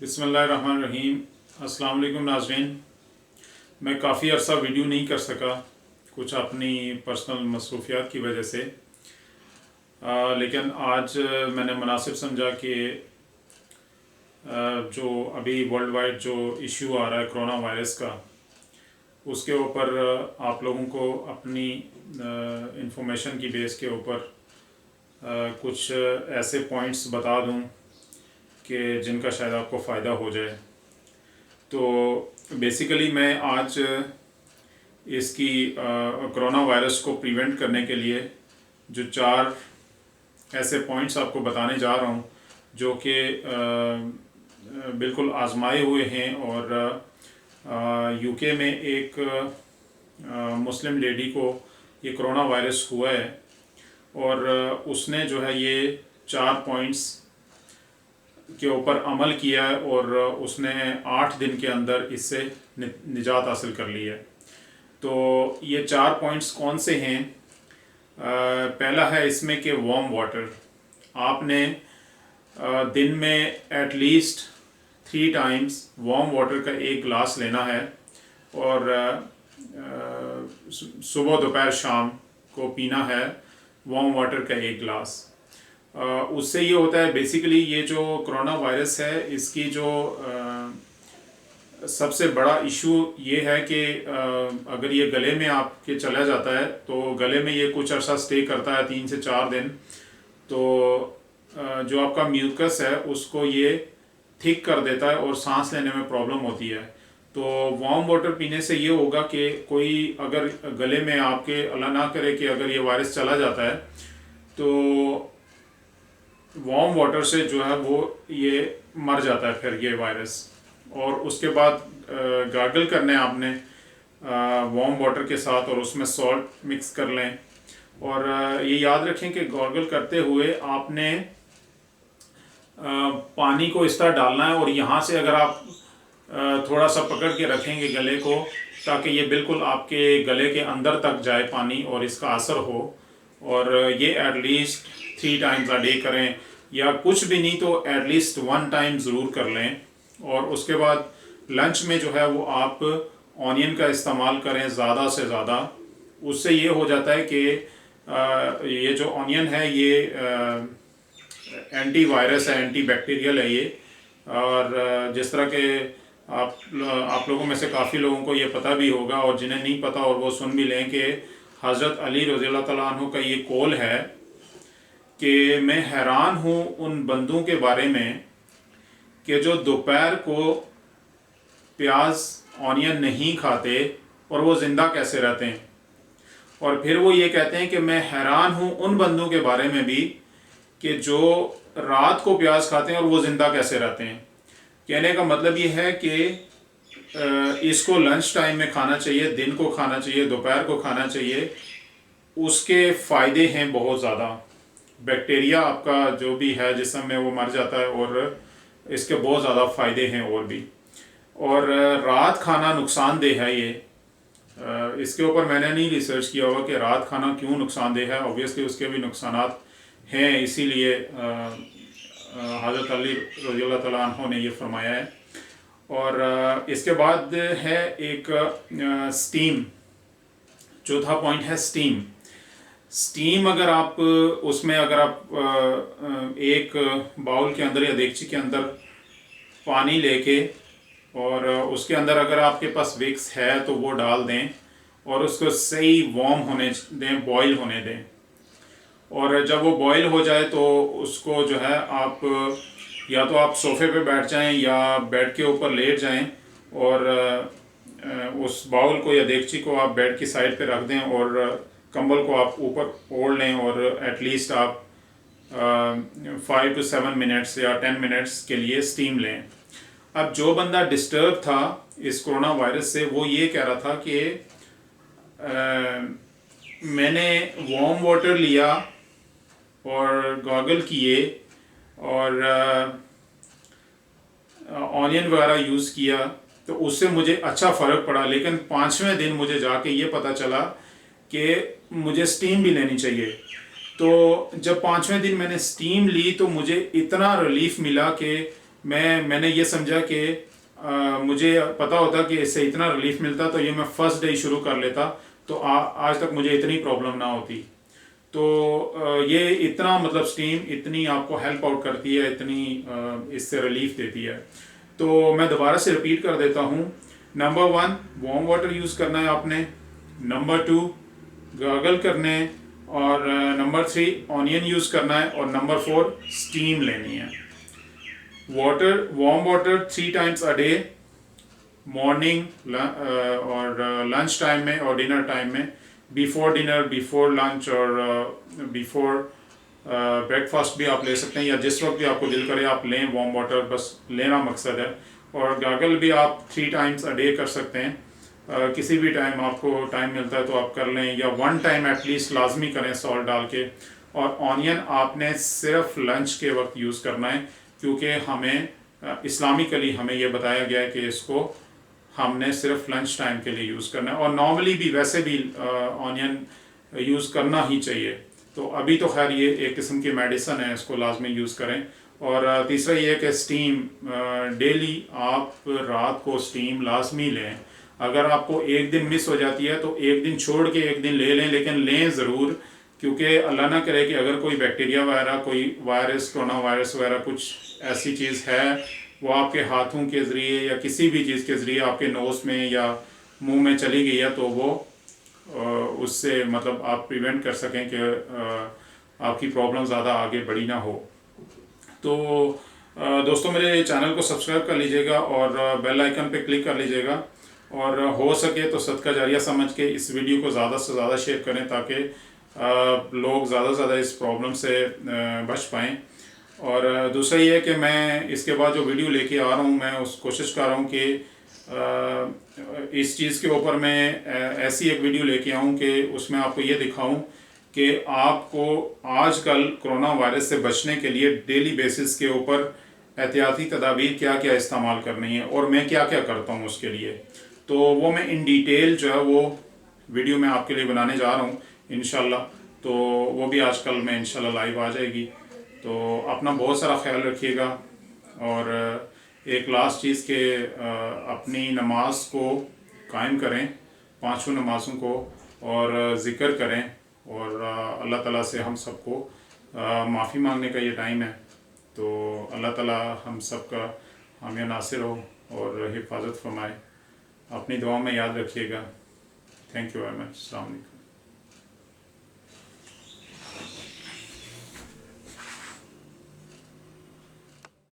बिस्मिल्लाहिर्रहमानिर्रहीम। अस्सलाम वालेकुम नाज़रीन। मैं काफ़ी अर्सा वीडियो नहीं कर सका, कुछ अपनी पर्सनल मसरूफियात की वजह से, लेकिन आज मैंने मुनासिब समझा कि जो अभी वर्ल्ड वाइड जो इशू आ रहा है कोरोना वायरस का, उसके ऊपर आप लोगों को अपनी इंफॉर्मेशन की बेस के ऊपर कुछ ऐसे पॉइंट्स बता दूं कि जिनका शायद आपको फ़ायदा हो जाए। तो बेसिकली मैं आज इसकी कोरोना वायरस को प्रिवेंट करने के लिए जो 4 ऐसे पॉइंट्स आपको बताने जा रहा हूँ जो कि बिल्कुल आजमाए हुए हैं। और यूके में एक मुस्लिम लेडी को ये कोरोना वायरस हुआ है और उसने जो है ये 4 पॉइंट्स के ऊपर अमल किया है और उसने 8 दिन के अंदर इससे निजात हासिल कर ली है। तो ये 4 पॉइंट्स कौन से हैं? पहला है इसमें कि वार्म वाटर आपने दिन में एटलीस्ट 3 टाइम्स वार्म वाटर का एक गिलास लेना है और सुबह दोपहर शाम को पीना है वार्म वाटर का एक गिलास। उससे ये होता है, बेसिकली ये जो कोरोना वायरस है इसकी जो सबसे बड़ा इशू ये है कि अगर ये गले में आपके चला जाता है तो गले में ये कुछ अर्सा स्टे करता है 3 से 4 दिन। तो जो आपका म्यूकस है उसको ये थिक कर देता है और सांस लेने में प्रॉब्लम होती है। तो वार्म वाटर पीने से ये होगा कि कोई अगर गले में आपके, अल्लाह ना करे कि अगर ये वायरस चला जाता है तो वार्म वाटर से जो है वो ये मर जाता है फिर ये वायरस। और उसके बाद गार्गल करने आपने वार्म वाटर के साथ और उसमें सॉल्ट मिक्स कर लें। और ये याद रखें कि गार्गल करते हुए आपने पानी को इस तरह डालना है और यहाँ से अगर आप थोड़ा सा पकड़ के रखेंगे गले को ताकि ये बिल्कुल आपके गले के अंदर तक जाए पानी और इसका असर हो। और ये एटलीस्ट 3 टाइम्स अ डे करें या कुछ भी नहीं तो एटलीस्ट 1 टाइम ज़रूर कर लें। और उसके बाद लंच में जो है वो आप ऑनियन का इस्तेमाल करें ज़्यादा से ज़्यादा। उससे ये हो जाता है कि ये जो ऑनियन है ये एंटी वायरस है, एंटी बैक्टीरियल है ये। और जिस तरह के आप लोगों में से काफ़ी लोगों को ये पता भी होगा और जिन्हें नहीं पता और वो सुन भी लें कि हज़रत अली रज़ियल्लाहु तआला अन्हु का ये कौल है कि मैं हैरान हूँ उन बंदों के बारे में कि जो दोपहर को प्याज ऑनियन नहीं खाते और वो ज़िंदा कैसे रहते हैं। और फिर वो ये कहते हैं कि मैं हैरान हूँ उन बंदों के बारे में भी कि जो रात को प्याज खाते हैं और वो ज़िंदा कैसे रहते हैं। कहने का मतलब ये है कि इसको लंच टाइम में खाना चाहिए, दिन को खाना चाहिए, दोपहर को खाना चाहिए। उसके फ़ायदे हैं बहुत ज़्यादा। बैक्टीरिया आपका जो भी है जिस्म में वो मर जाता है और इसके बहुत ज़्यादा फ़ायदे हैं और भी। और रात खाना नुकसानदेह है ये। इसके ऊपर मैंने नहीं रिसर्च किया हुआ कि रात खाना क्यों नुकसानदेह है। ऑब्वियसली उसके भी नुकसानात हैं, इसीलिए हज़रत अली रज़ियल्लाहु तआला अन्हु ने ये फरमाया है। और इसके बाद है एक स्टीम। चौथा पॉइंट है स्टीम। स्टीम अगर आप उसमें अगर आप एक बाउल के अंदर या देगची के अंदर पानी लेके और उसके अंदर अगर आपके पास विक्स है तो वो डाल दें और उसको सही वार्म होने दें, बॉईल होने दें। और जब वो बॉईल हो जाए तो उसको जो है आप या तो आप सोफ़े पे बैठ जाएं या बेड के ऊपर लेट जाएं और उस बाउल को या देगची को आप बेड की साइड पे रख दें और कंबल को आप ऊपर ओढ़ लें और एटलीस्ट आप 5 to 7 मिनट्स या 10 मिनट्स के लिए स्टीम लें। अब जो बंदा डिस्टर्ब था इस कोरोना वायरस से वो ये कह रहा था कि मैंने वार्म वाटर लिया और गॉगल किए और ऑनियन वगैरह यूज़ किया तो उससे मुझे अच्छा फ़र्क पड़ा, लेकिन 5वें दिन मुझे जाके ये पता चला कि मुझे स्टीम भी लेनी चाहिए। तो जब 5वें दिन मैंने स्टीम ली तो मुझे इतना रिलीफ मिला कि मैंने ये समझा कि मुझे पता होता कि इससे इतना रिलीफ मिलता तो ये मैं फर्स्ट डे शुरू कर लेता, तो आज तक मुझे इतनी प्रॉब्लम ना होती। तो ये इतना मतलब स्टीम इतनी आपको हेल्प आउट करती है, इतनी इससे रिलीफ देती है। तो मैं दोबारा से रिपीट कर देता हूँ। नंबर 1 वार्म वाटर यूज़ करना है आपने, नंबर 2 गार्गल करने हैं, और नंबर 3 ऑनियन यूज़ करना है, और नंबर 4 स्टीम लेनी है। Warm water 3 times a day, morning और लंच टाइम में और डिनर टाइम में, बिफोर डिनर, बिफोर लंच और बिफोर ब्रेकफास्ट भी आप ले सकते हैं, या जिस वक्त भी आपको दिल करे आप लें वार्म वाटर, बस लेना मकसद है। और गार्गल भी आप 3 टाइम्स अ डे कर सकते हैं, किसी भी टाइम आपको टाइम मिलता है तो आप कर लें, या 1 टाइम एटलीस्ट लाजमी करें सॉल्ट डाल के। और ऑनियन आपने सिर्फ लंच के वक्त यूज़ करना है, क्योंकि हमें इस्लामिकली हमें यह बताया गया है कि इसको हमने सिर्फ लंच टाइम के लिए यूज़ करना है, और नॉर्मली भी वैसे भी ऑनियन यूज़ करना ही चाहिए। तो अभी तो खैर ये एक किस्म की मेडिसिन है, इसको लाजमी यूज़ करें। और तीसरा ये है कि स्टीम डेली आप रात को स्टीम लाजमी लें। अगर आपको एक दिन मिस हो जाती है तो एक दिन छोड़ के एक दिन ले लें, लेकिन लें ज़रूर, क्योंकि अल्लाह ना करे कि अगर कोई बैक्टीरिया वगैरह, कोई वायरस, कोरोना वायरस वगैरह कुछ ऐसी चीज़ है, वो आपके हाथों के ज़रिए या किसी भी चीज़ के ज़रिए आपके नोज़ में या मुंह में चली गई है, तो वो उससे मतलब आप प्रिवेंट कर सकें कि आपकी प्रॉब्लम ज़्यादा आगे बढ़ी ना हो। तो दोस्तों मेरे चैनल को सब्सक्राइब कर लीजिएगा और बेल आइकन पे क्लिक कर लीजिएगा, और हो सके तो सदका जारिया समझ के इस वीडियो को ज़्यादा से ज़्यादा शेयर करें, ताकि लोग ज़्यादा से ज़्यादा इस प्रॉब्लम से बच पाएँ। और दूसरा ये है कि मैं इसके बाद जो वीडियो लेके आ रहा हूँ, मैं उस कोशिश कर रहा हूँ कि इस चीज़ के ऊपर मैं ऐसी एक वीडियो लेके आऊँ कि उसमें आपको ये दिखाऊँ कि आपको आजकल कोरोना वायरस से बचने के लिए डेली बेसिस के ऊपर एहतियाती तदाबीर क्या क्या इस्तेमाल करनी है, और मैं क्या क्या करता हूँ उसके लिए। तो वो मैं इन डिटेल जो है वो वीडियो मैं आपके लिए बनाने जा रहा हूँ इंशाल्लाह। तो वो भी आजकल में इंशाल्लाह लाइव आ जाएगी। तो अपना बहुत सारा ख्याल रखिएगा, और एक लास्ट चीज़ के अपनी नमाज को कायम करें, 5 नमाज़ों को, और ज़िक्र करें, और अल्लाह ताला से हम सबको माफ़ी मांगने का ये टाइम है। तो अल्लाह ताला हम सब का हामी नासिर हो और हिफाजत फरमाए। अपनी दुआ में याद रखिएगा। Thank you very much. अस्सलाम वालेकुम।